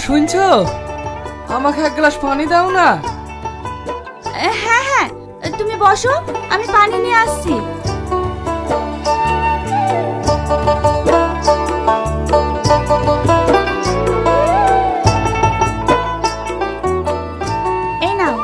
শুনছো? আমাকে এক গ্লাস পানি দাও না। হ্যাঁ হ্যাঁ, তুমি বসো, আমি পানি নিয়ে আসছি। এই নাও।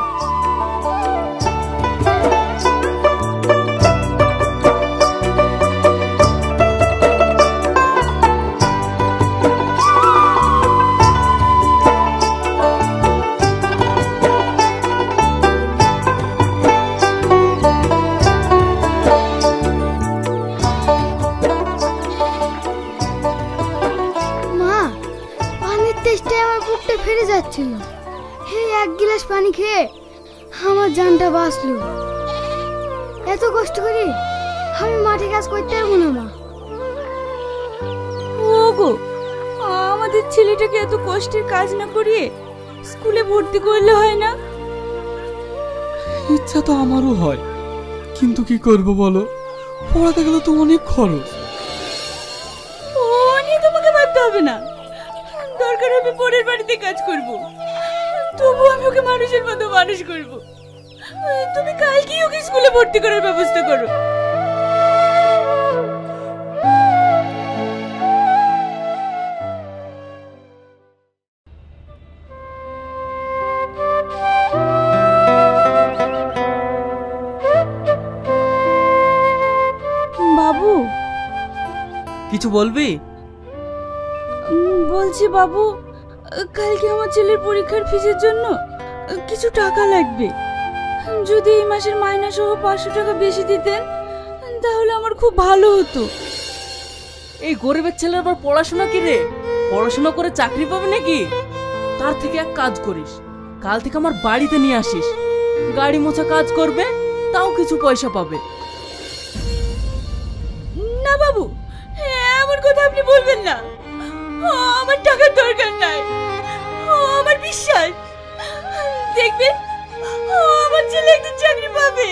মা, পানির তেষ্টায় আমার বুকটা ফেটে যাচ্ছিল। এই এক গ্লাস পানি খেয়ে আমার জানটা বাঁচলো। এত কষ্ট করে আমি মাঠে কাজ করতে পারবো না মা। ওগো, আমাদের ছেলেটাকে এত কষ্টের কাজ না করিয়ে স্কুলে ভর্তি করলে হয় না? ইচ্ছা তো আমারও হয়, কিন্তু কি করব বলো, পড়াতে গেলে তো অনেক খরচ। ও নিয়ে তোমাকে ভাবতে হবে না, দরকার হবে পরের বাড়িতে কাজ করব, তবু আমি ওকে মানুষের মতো মানুষ করব। তুমি কালকেই ওকে স্কুলে ভর্তি করার ব্যবস্থা করো। বাবু, কিছু বলবি? বলছি বাবু, কালকে আমার ছেলের পরীক্ষার ফিসের জন্য কিছু টাকা লাগবে। যদি এই মাসের মাইনা সহ 500 টাকা বেশি দিতেন তাহলে আমার খুব ভালো হতো। এই গরিবের ছেলের আবার পড়াশোনা কি রে? পড়াশোনা করে চাকরি পাবে নাকি? তার থেকে এক কাজ করিস, কাল থেকে আমার বাড়িতে নিয়ে আসিস, গাড়ি মোছা কাজ করবে, তাও কিছু পয়সা পাবে। না বাবু, এমন কথা আপনি বলবেন না। আমার টাকার দরকার নাই, আমার বিশ্বাস দেখবেন আমার ছেলে একদিন চাকরি পাবে।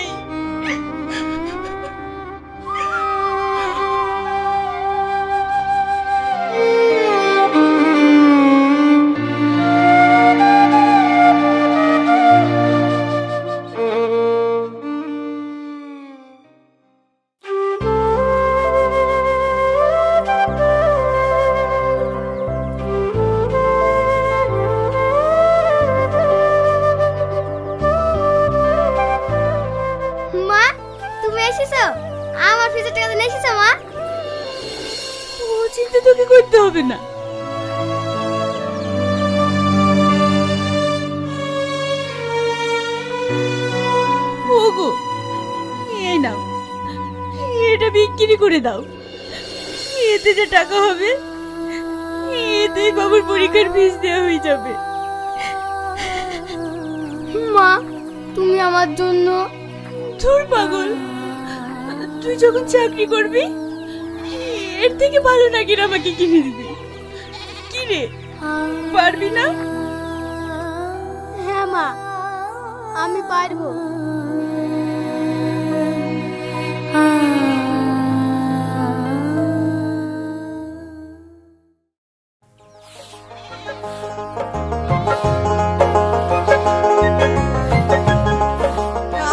মা, তুমি এসেছো? আমার ফিসের টাকা নিয়ে এসেছো মা? ও চিন্তা তোকে করতে হবে না। ওগো, এই নাও, এটা বিক্রি করে দাও, এতে যে টাকা হবে এতেই বাবুর পরীক্ষার ফিস দেওয়া হয়ে যাবে। মা, তুমি আমার জন্য। ধুর পাগল, তুই যখন চাকরি করবি এর থেকে ভালো নাকি আমাকে কিনে দিবি। কি রে, পারবি না? হ্যাঁ মা, আমি পারবো।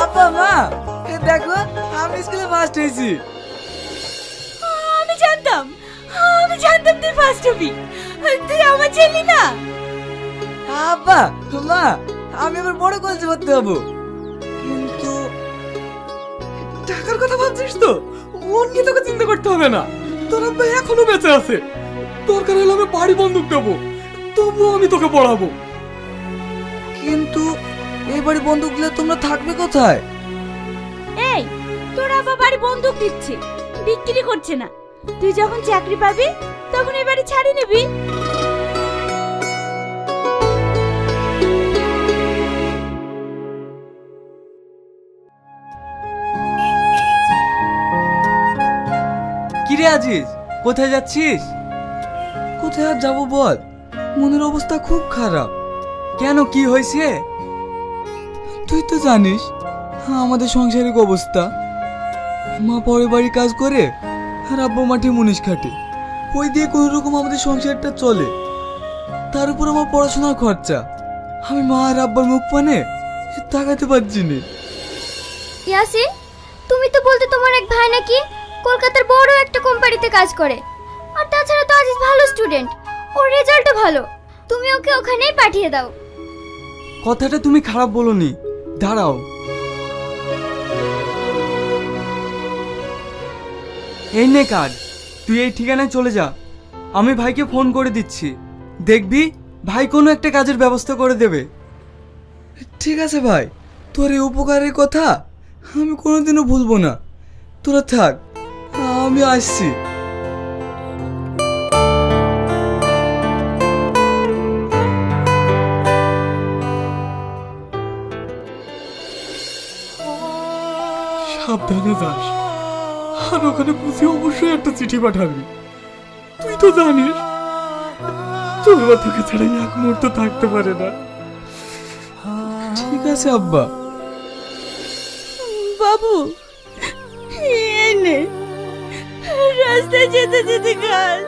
আপা, মা, দেখো আমি স্কুলে ফার্স্ট হয়েছি। আমি জানতাম তুই ফার্স্ট হবি, তুই আমার ছেলে না? আব্বা, মা, আমি আবার বড় কলেজে ভর্তি হবো, কিন্তু টাকার কথা ভাবছিস তো? ওর নিয়ে তোকে চিন্তা করতে হবে না, তোর আব্বা এখনো বেঁচে আছে। দরকার হলে আমি বাড়ি বন্ধক দেবো, তবুও আমি তোকে পড়াবো। কিন্তু এই বাড়ি বন্ধক দিলে তোমরা থাকবে কোথায়? এই, তোর আবার বাড়ি বন্ধক দিচ্ছে, বিক্রি করছে না। তুই যখন চাকরি পাবি তখন এই বাড়ি ছাড়িয়ে নিবি। কিরে আজিজ, কোথায় যাচ্ছিস? কোথায় আর যাবো বল, মনের অবস্থা খুব খারাপ। কেন, কি হয়েছে? তুই তো জানিস আমাদের সাংসারিক অবস্থা। মা পরের বাড়ি কাজ করে আর আব্বা মাঠে মুনিশ খাটে, ওই দিয়ে কোনো রকম আমাদের সংসারটা চলে। তার উপর আমার পড়াশোনার খরচা। আমি মা আর আব্বার মুখ পানে তাকাতে পারছি না। ইয়াসিন, তুমি তো বলতে তোমার এক ভাই নাকি কলকাতার বড় একটা কোম্পানিতে কাজ করে। আর তাছাড়া তো আজিজ ভালো স্টুডেন্ট, ওর রেজাল্টও ভালো। তুমি ওকে ওখানেই পাঠিয়ে দাও। কথাটা তুমি খারাপ বলোনি। দাঁড়াও, এই নে কার্ড, তুই এই ঠিকানায় চলে যা। আমি ভাইকে ফোন করে দিচ্ছি, দেখবি ভাই কোনো একটা কাজের ব্যবস্থা করে দেবে। ঠিক আছে ভাই, তোর এই উপকারের কথা আমি কোনোদিনও ভুলবো না। তোরা থাক, আমি আসছি। সাবধানে যাস, আর ওখানে পৌঁছে অবশ্যই একটা চিঠি পাঠাবি। তুই তো জানিস তোর মা তোকে ছাড়া এক মুহূর্ত থাকতে পারে না। ঠিক আছে আব্বা। বাবু, এই নে, রাস্তায় যেতে যেতে গাছ।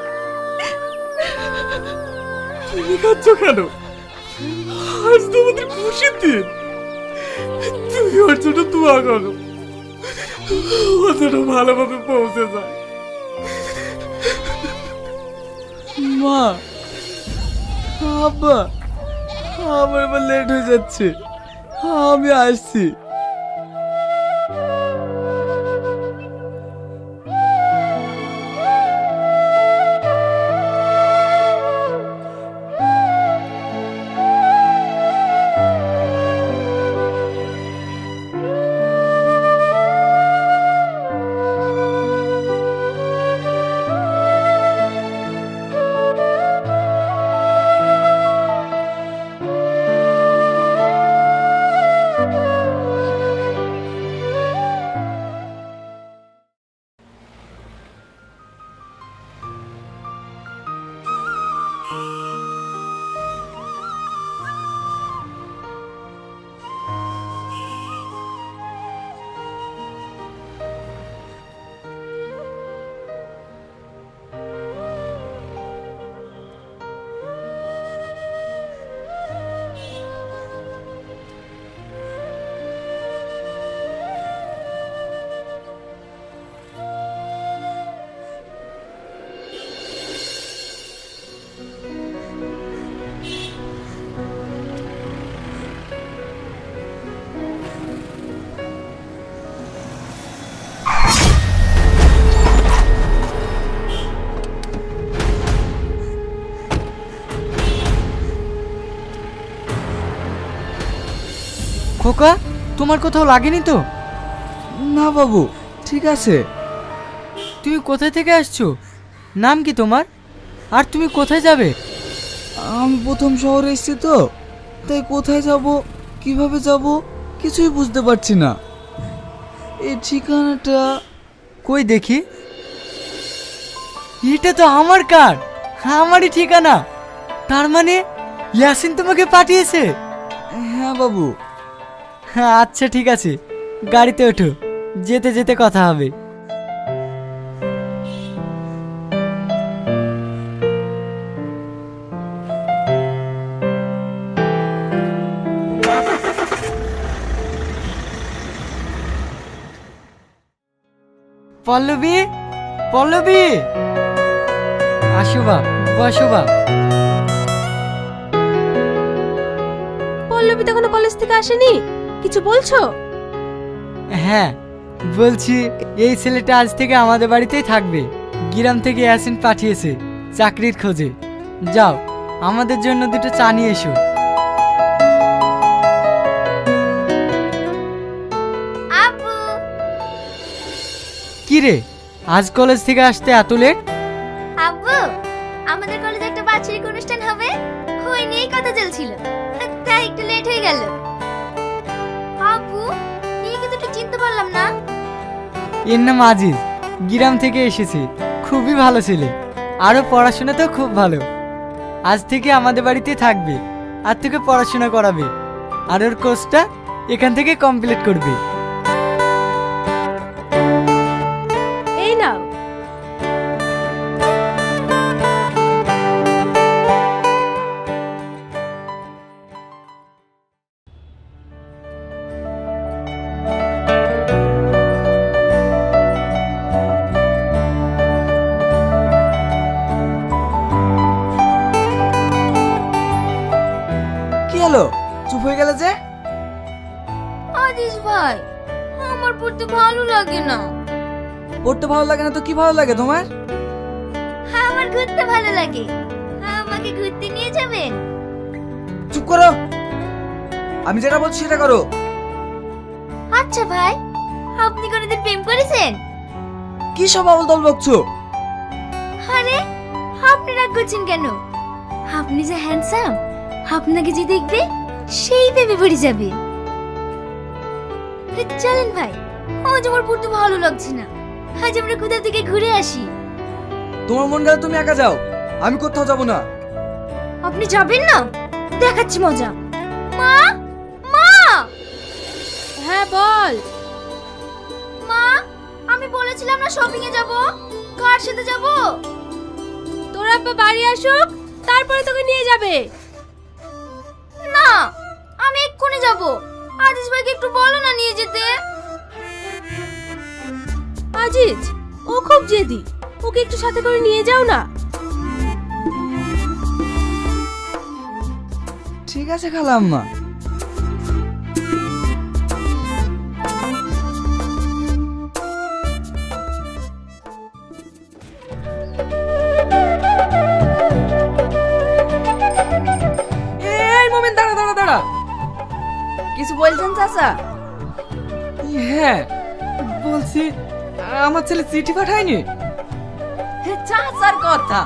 তুমি কাঁদছো কেন? আজ তো আমাদের খুশির দিন। তুমি ওর জন্য দোয়া করো, ও যেন ভালোভাবে পৌঁছে যায়। মা, আব্বা, আমার এবার লেট হয়ে যাচ্ছে, আমি আসছি। খোকা, তোমার কোথাও লাগেনি তো? না বাবু, ঠিক আছে। তুমি কোথায় থেকে আসছো? নাম কি তোমার? আর তুমি কোথায় যাবে? আমি প্রথম শহরে এসেছি তো, তাই কোথায় যাব, কিভাবে যাব কিছুই বুঝতে পারছি না। এই ঠিকানাটা কই দেখি। এটা তো আমার কার্ড, আমারই ঠিকানা। তার মানে ইয়াসিন তোমাকে পাঠিয়েছে? হ্যাঁ বাবু। হ্যাঁ, আচ্ছা ঠিক আছে, গাড়িতে ওঠো, যেতে যেতে কথা হবে। পল্লবী, পল্লবী, আসো বাপ, বসো বাপ। পল্লবী তো এখনো কলেজ থেকে আসেনি, কিছু বলছো? হ্যাঁ বলছি, এই ছেলেটা আজ থেকে আমাদের বাড়িতেই থাকবে। গ্রাম থেকে ইয়াসিন পাঠিয়েছে চাকরির খোঁজে। যাও, আমাদের জন্য দুটো চা নিয়ে এসো। আব্বু, কি রে, আজ কলেজ থেকে আসতে এত লেট? আব্বু, আমাদের কলেজে একটা বাৎসরিক অনুষ্ঠান হবে, ওই নিয়েই কথা চলছিল, তাই একটু লেট হয়ে গেল। আব্বু, একে তো ঠিক চিনতে পারলাম না। এর নাম আজিজ, গ্রাম থেকে এসেছে, খুবই ভালো ছেলে, আরো পড়াশোনাতেও খুব ভালো। আজ থেকে আমাদের বাড়িতে থাকবে, আর তোকে পড়াশোনা করাবে, আর ওর কোর্সটা এখান থেকে কমপ্লিট করবে। এই নাও। চুপ হয়ে গেলে যে? আজিজ ভাই, আমার পড়তে ভালো লাগে না। পড়তে ভালো লাগে না তো কি ভালো লাগে তোমার? আমার ঘুরতে ভালো লাগে। আমাকে ঘুরতে নিয়ে যাবেন? চুপ করো, আমি যেটা বলছি সেটা করো। আচ্ছা ভাই, আপনি কোনোদিন প্রেম করেছেন? কি সব আবল তাবল বকছো? আরে, আপনি রাগ করছেন কেন? আপনি যে হ্যান্ডসাম, আপনাকে যে দেখবে সেই প্রেমে পড়ে যাবে। চলেন ভাই, আজ আমার পড়তে ভালো লাগছে না। আজ আমরা কোথা থেকে ঘুরে আসি। তোমার মন গেলে তুমি একা যাও, আমি কোথাও যাব না। আপনি যাবেন না? দেখাচ্ছি মজা। মা, মা! হ্যাঁ বল। মা, আমি বলেছিলাম না শপিং এ যাব। কার সাথে যাব? তোর আব্বা বাড়ি আসুক, তারপরে তোকে নিয়ে যাবে। না, আমি এক্ষুনি যাব। আজিজ ভাইকে একটু বলো না নিয়ে যেতে। আজিজ, ও খুব জেদি, ওকে একটু সাথে করে নিয়ে যাও না। ঠিক আছে খালাম্মা। এই মোমেন, দাঁড়া দাঁড়া দাঁড়া। কিছু বলছেন চাচা? হ্যাঁ বলছি, আমার ছেলে চিঠি পাঠায়নি। চাচার কথা,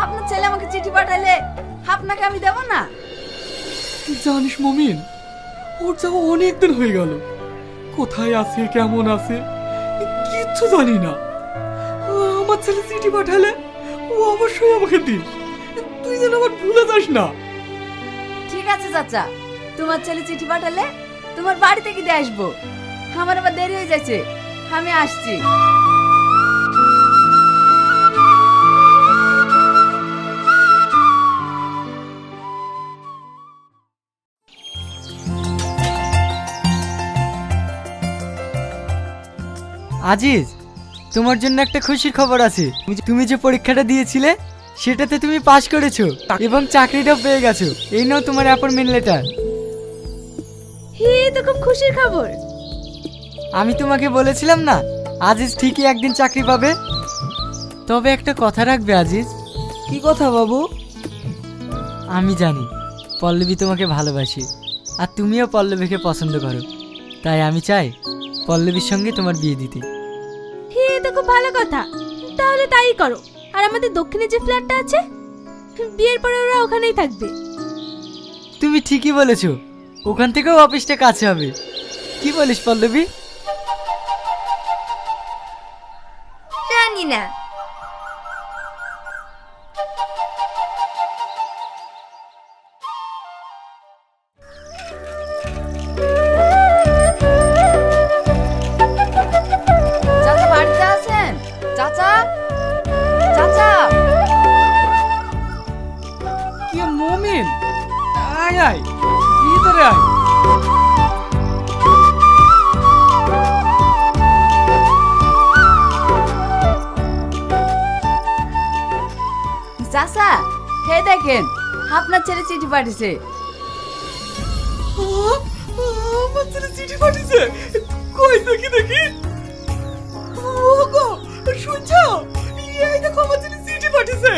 আপনার ছেলে আমাকে চিঠি পাঠালে আপনাকে আমি দেব না? জানিস মমিন, ওর যাওয়া অনেক দিন হয়ে গেল। কোথায় আছে, কেমন আছে কিচ্ছু জানি না। আমার ছেলে চিঠি পাঠালে ও অবশ্যই আমাকে দিন। তুই যেন আবার ভুলে যাস না। ঠিক আছে চাচা, তোমার ছেলে চিঠি পাঠালে তোমার বাড়ি থেকে দিয়ে আসবো। আমার আবার দেরি হয়ে যাচ্ছে, আমি আসছি। আজিজ, তোমার জন্য একটা খুশির খবর আছে। তুমি যে পরীক্ষাটা দিয়েছিলে সেটাতে তুমি পাশ করেছো এবং চাকরিটাও পেয়ে গেছো। এই নাও তোমার অ্যাপয়েন্টমেন্ট লেটার। হে, তো খুব খুশির খবর। আমি তোমাকে বলেছিলাম না আজিজ ঠিকই একদিন চাকরি পাবে। তবে একটা কথা রাখবে আজিজ। কি কথা বাবু? আমি জানি পল্লবী তোমাকে ভালোবাসে, আর তুমিও পল্লবীকে পছন্দ করো। তাই আমি চাই পল্লবীর সঙ্গে তোমার বিয়ে দিতে। হে, তো খুব ভালো কথা। তাহলে তাই করো। আর আমাদের দক্ষিণে যে ফ্ল্যাটটা আছে, বিয়ের পরে ওরা ওখানেই থাকবে। তুমি ঠিকই বলেছো, ওখান থেকেও অফিসটা কাছে হবে। কি বলিস পল্লবী? জানি না। চাচা বাড়িতে আছেন? চাচা, চাচা! কি মমিন, আয় আয়, ভিতরে আয়। চাচা, হে দেখেন, আপনার ছেলে চিঠি পাঠিয়েছে। আমার ছেলে চিঠি পাঠিয়েছে? কই দেখি দেখি। ওগো, শুনছো? এই দেখো আমার ছেলে চিঠি পাঠিয়েছে।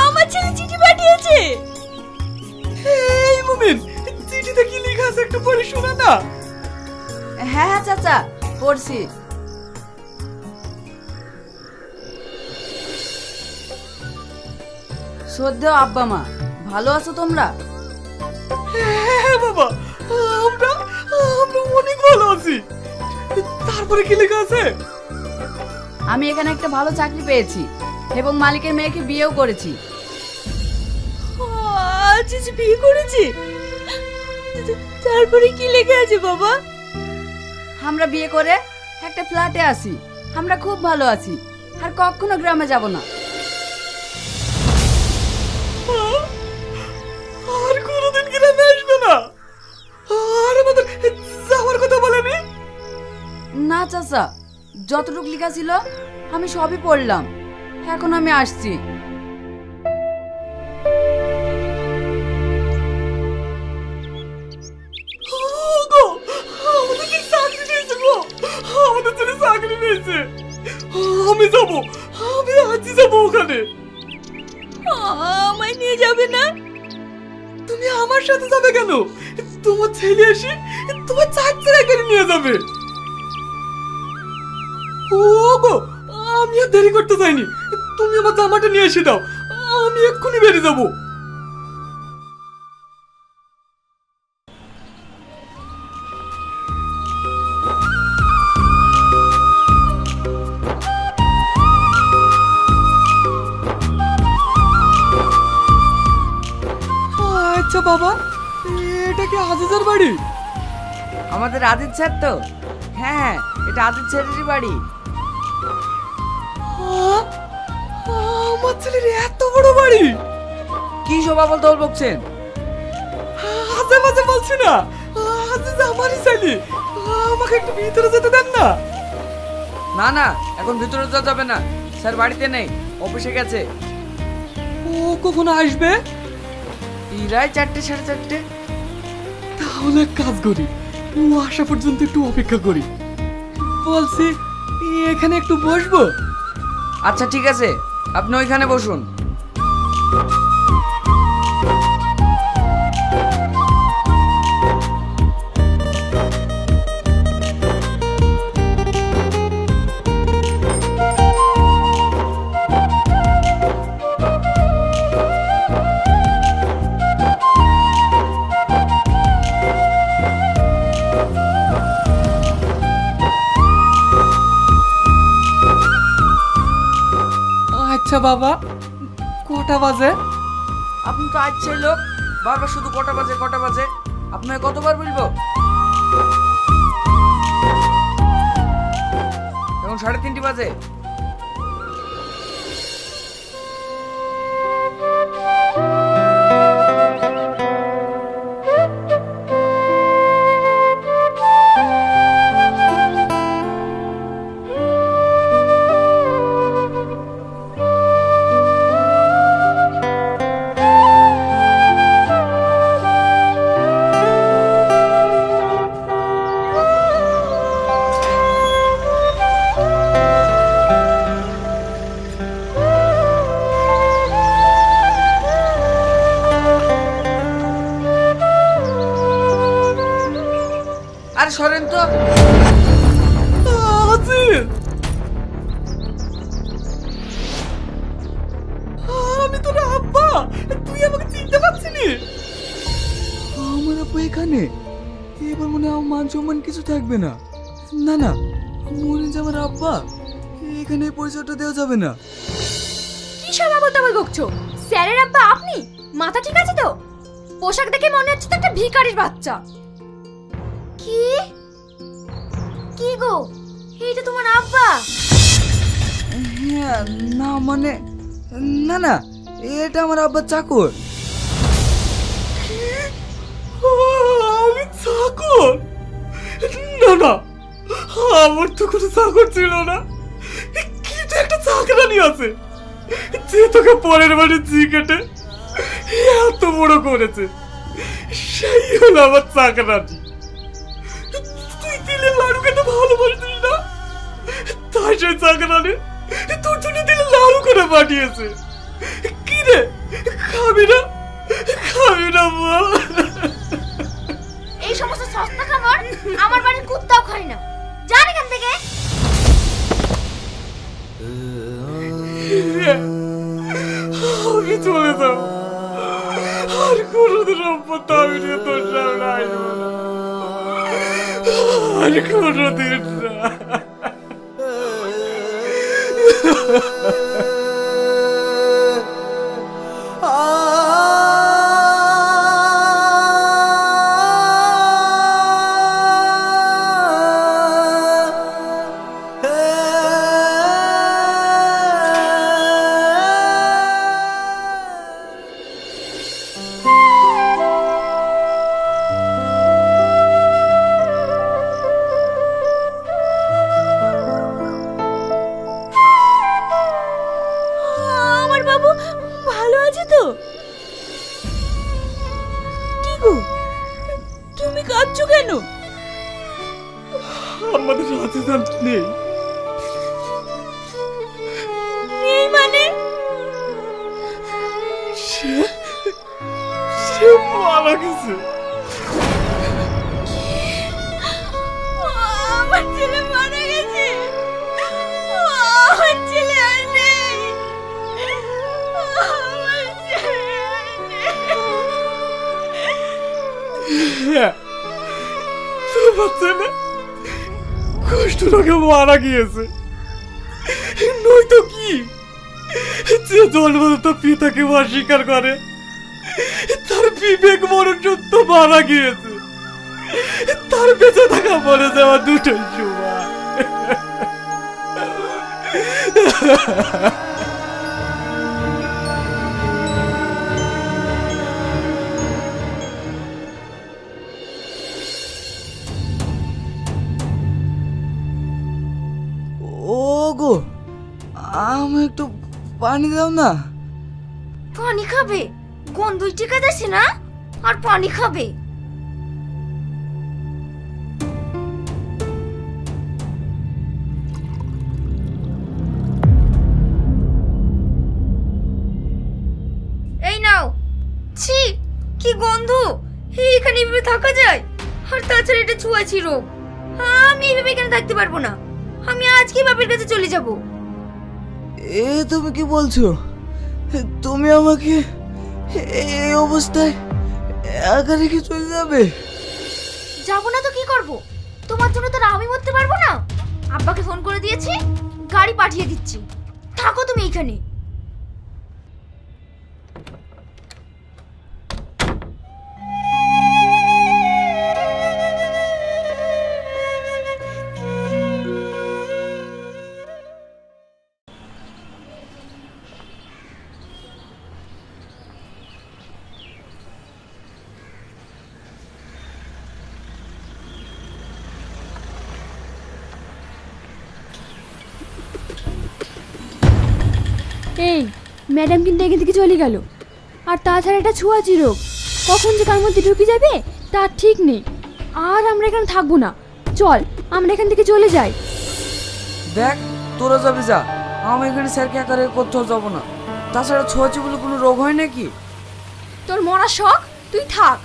আমার ছেলে চিঠি পাঠিয়েছে। এই মুমিন, চিঠিতে কি লেখা আছে একটু পড়ে শোনা না। হ্যাঁ হ্যাঁ চাচা, পড়ছি। শ্রদ্ধেয় আব্বা মা, ভালো আছো তোমরা? হ্যাঁ বাবা, আমরা আমরা অনেক ভালো আছি। তারপরে কি লেখা আছে? আমি এখানে একটা ভালো চাকরি পেয়েছি এবং মালিকের মেয়েকে বিয়েও করেছি। আজিজ বিয়ে করেছে? তারপরে কি লেখা আছে বাবা? আমরা বিয়ে করে একটা ফ্ল্যাটে আছি। আমরা খুব ভালো আছি, আর কখনো গ্রামে যাব না। আর কোনোদিন গ্রামে আসবে না? আর আমাদের যাওয়ার কথা বলেনি? না চাচা, যতটুকু লেখা ছিল আমি সবই পড়লাম। এখন আমি আসছি। সাথে যাবে কেন? তোমার ছেলে এসে তোমার চাকরি কেড়ে নিয়ে যাবে। ও গো, আমি আর দেরি করতে চাইনি, তুমি আমার জামাটা নিয়ে এসে দাও, আমি এক্ষুনি বেরিয়ে যাবো। আচ্ছা বাবা, এটা কি আজিজার বাড়ি? আমাদের আদিত স্যার তো? হ্যাঁ, এটা আদিত স্যারেরই বাড়ি। আমার ছেলের এত বড় বাড়ি! কি শোভা বলতে বলছেন? আজে বাজে বলছি না, আজিজ আমারই ছেলে, আমাকে একটু ভিতরে যেতে দেন না। না না, এখন ভিতরে যাওয়া যাবে না, স্যার বাড়িতে নেই, অফিসে গেছে। ও কখন আসবে? প্রায় 4টে 4:30। তাহলে এক কাজ করি, ও আসা পর্যন্ত একটু অপেক্ষা করি। বলছি, এখানে একটু বসবো? আচ্ছা ঠিক আছে, আপনি ওইখানে বসুন। আচ্ছা বাবা, কটা বাজে? আপনি তো আজকে লোক, বারবার শুধু কটা বাজে কটা বাজে, আপনাকে কতবার বলবো? এখন 3:30 বাজে। আরে সরেন তো। আজিজ, আমি তোর আব্বা, তুই আমাকে চিনতে পারছিলি? আমার আব্বা এখানে? এবার মনে হয় আমার মান সম্মান কিছু থাকবে না। না না, মনে যে আমার আব্বা, এখানে এই পরিচয়টা দেওয়া যাবে না। কি সব আবল তাবল বকছো? স্যারের আব্বা আপনি? মাথা ঠিক আছে তো? পোশাক দেখে মনে হচ্ছে তো একটা ভিখারির বাচ্চা। কি কি গো, এইটা তোমার আব্বা? হ্যাঁ, না মানে, না না, এটা আমার আব্বার চাকর। আমি চাকর? না না, আমার তো কোনো চাকর ছিল না, কিন্তু একটা চাকরানি আছে যে তোকে পরের বাড়ি জি কেটে এত বড় করেছে, সেই হলো আমার চাকরানি। তুই দিলে লাড়ু খেতে ভালোবাসিস না, তাই সেই চাকরানি তোর জন্য দিলে লাড়ু করে পাঠিয়েছে। কি রে, খাবি না? খাবি না বল? এই সমস্ত সস্তা খাবার আমার বাড়ির কুত্তাও খায় না। জান এখান থেকে। আমি চলে যাব, আর কোনোদিন অব্যত আমি নিয়ে তোর সামনে আসবো না, আর কোনোদিন না। আমার বাবু ভালো আছে তো? কি গো, তুমি কাঁদছো কেন? আমাদের রাতে জান নেই। এই মানে সে সে মারা মারা গেছে। আমার ছেলে মারা গেছে। আমার ছেলে আর নেই। আমার ছেলে আর নেই। হ্যাঁ, তোমার ছেলে কষ্ট লাগে মারা গিয়েছে, নয়তো কি যে জন্মদাত পিতাকে অস্বীকার করে তার বিবেক মরণযুদ্ধ মারা গিয়েছে, তার বেঁচে থাকা মরে যাওয়া দুটোই সমান। ওগো, আমি একটু পানি দাও না। পানি খাবে? গন্ধই টিকা যাচ্ছে না, আর পানি খাবে? এই নাও। ছি, কি গন্ধ! এইখানে এভাবে থাকা যায়? আর তাছাড়া এটা ছুঁয়াছি রোগ। আমি এইভাবে এখানে থাকতে পারবো না। আমি আজকে বাপের কাছে চলে যাব। এ তুমি কি বলছো? তুমি আমাকে এই অবস্থায় একা রেখে চলে যাবে? যাবো না তো কি করব? তোমার জন্য তো আর আমি মরতে পারবো না। আব্বাকে ফোন করে দিয়েছি, গাড়ি পাঠিয়ে দিচ্ছি। থাকো তুমি এইখানে। এই ম্যাডাম কিন্তু এখান থেকে চলে গেল। আর তাছাড়া এটা ছোঁয়াচি রোগ, কখন যে কার মধ্যে ঢুকে যাবে তার ঠিক নেই। আর আমরা এখানে থাকবো না, চল আমরা এখান থেকে চলে যাই। দেখ, তোরা যাবে যা, আমি এখানে স্যারকে একা রেখে কোথাও যাবো না। তাছাড়া ছোঁয়াচি বলে কোনো রোগ হয় নাকি? তোর মরা শখ, তুই থাক।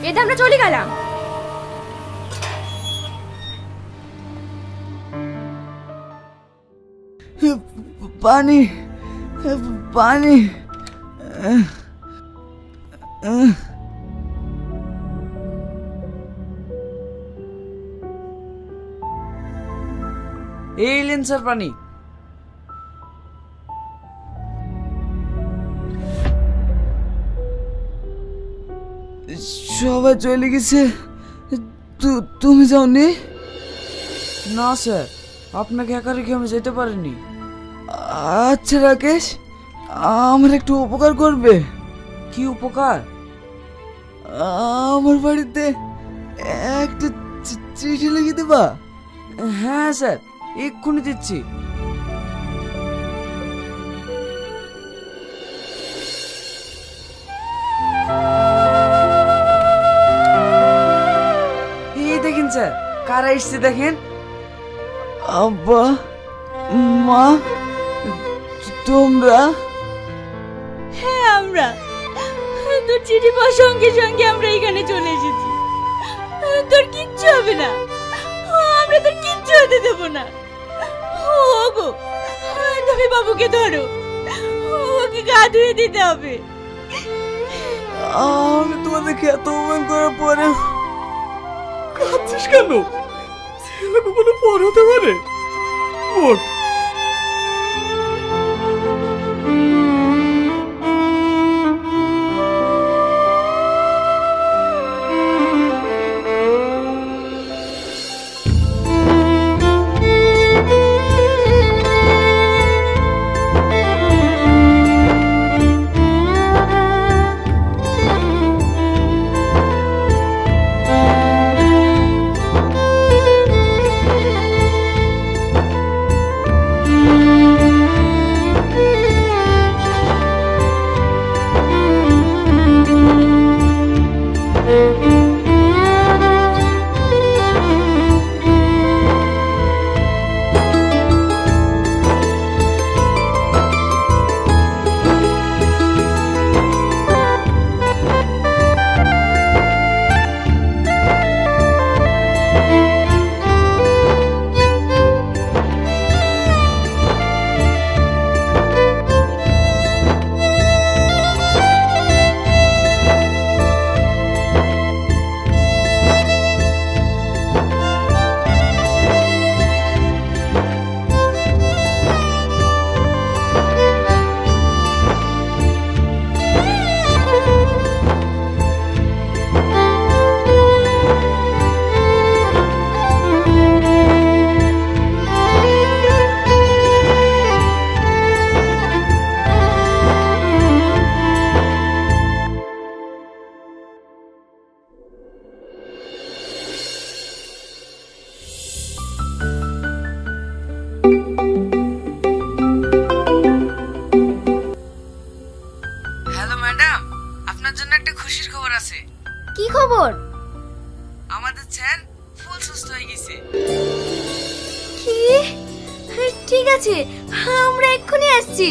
এতে আমরা চলে গেলাম। পানি, পানি। এই লেন স্যার পানি। সবাই চলে গেছে, তুমি যাওনি? না স্যার, আপনাকে একা রেখে আমি যেতে পারিনি। আচ্ছা রাকেশ, আমার একটু উপকার করবে। কি উপকার? আমার বাড়িতে একটা চিঠি লিখে দেবা? হ্যাঁ স্যার, এক্ষুনি দিচ্ছি। এই দেখেন স্যার, কারা এসছে দেখেন। আব্বা, মা, তোমরা? হ্যাঁ আমরা। তোর চিঠি পাওয়ার সঙ্গে সঙ্গে আমরা এখানে চলে এসেছি। তোর কিচ্ছু হবে না, আমরা তোর কিচ্ছু হতে দেবো না। ওগো, তুমি বাবুকে ধরো, ওকে গা ধুয়ে দিতে হবে। আমি তোমাদেরকে এত অপমান করার পরে কাঁদছিস কেন? ছেলেকে কোনো পর হতে পারে? ওঠ। হ্যালো ম্যাডাম, আপনার জন্য একটা খুশির খবর আছে। কি খবর? আমাদের ছেন ফুল সুস্থ হয়ে গেছে। কি? ঠিক আছে, আমরা এক্ষুনি আসছি।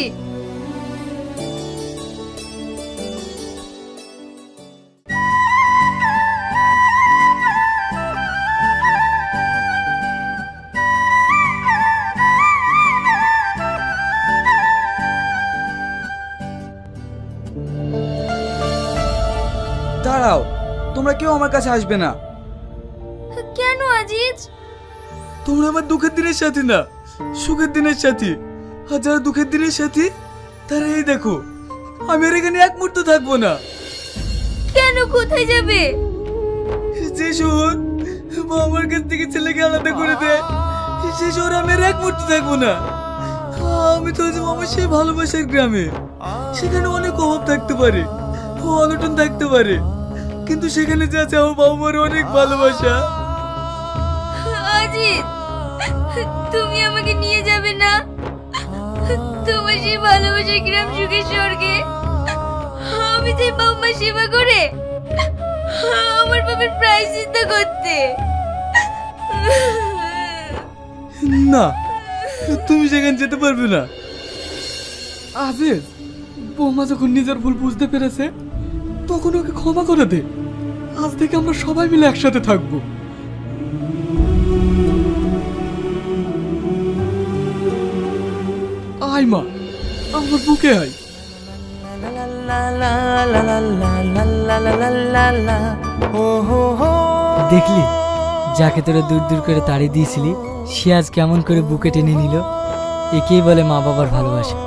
দাঁড়াও, তোমরা কেউ আমার কাছে আসবে না। কেন আজিজ? তোমরা আমার দুঃখের দিনের সাথী না, সুখের দিনের সাথী। আর যারা দুঃখের দিনের সাথী, তারা এই দেখো, আমি আর এখানে এক মুহূর্ত থাকবো না। কেন, কোথায় যাবে? যে শহর আমার কাছ থেকে ছেলেকে আলাদা করে দেয়, সে শহরে আমি আর এক মুহূর্ত থাকবো না। আমি তো যে আমার সেই ভালোবাসার গ্রামে, সেখানে অনেক অভাব থাকতে পারে, অনটন থাকতে পারে, কিন্তু সেখানে যে আছে আমার বাবা মার অনেক ভালোবাসা। আজিজ, তুমি আমাকে নিয়ে যাবে না? তোমার সেই ভালোবাসার গ্রাম সুখের স্বর্গে আমি যে বাবা মা সেবা করে আমার বাবার প্রায়শ্চিত্ত করতে। না, তুমি সেখানে যেতে পারবে না। আজিজ, বৌমা যখন নিজের ভুল বুঝতে পেরেছে তখন ওকে ক্ষমা করে দে। আজ থেকে আমরা সবাই মিলে একসাথে থাকবো। আয় মা, আমার বুকে আয়। দেখলি, যাকে তোরা দূর দূর করে তাড়িয়ে দিয়েছিলি সে আজ কেমন করে বুকে টেনে নিল। একেই বলে মা বাবার ভালোবাসা।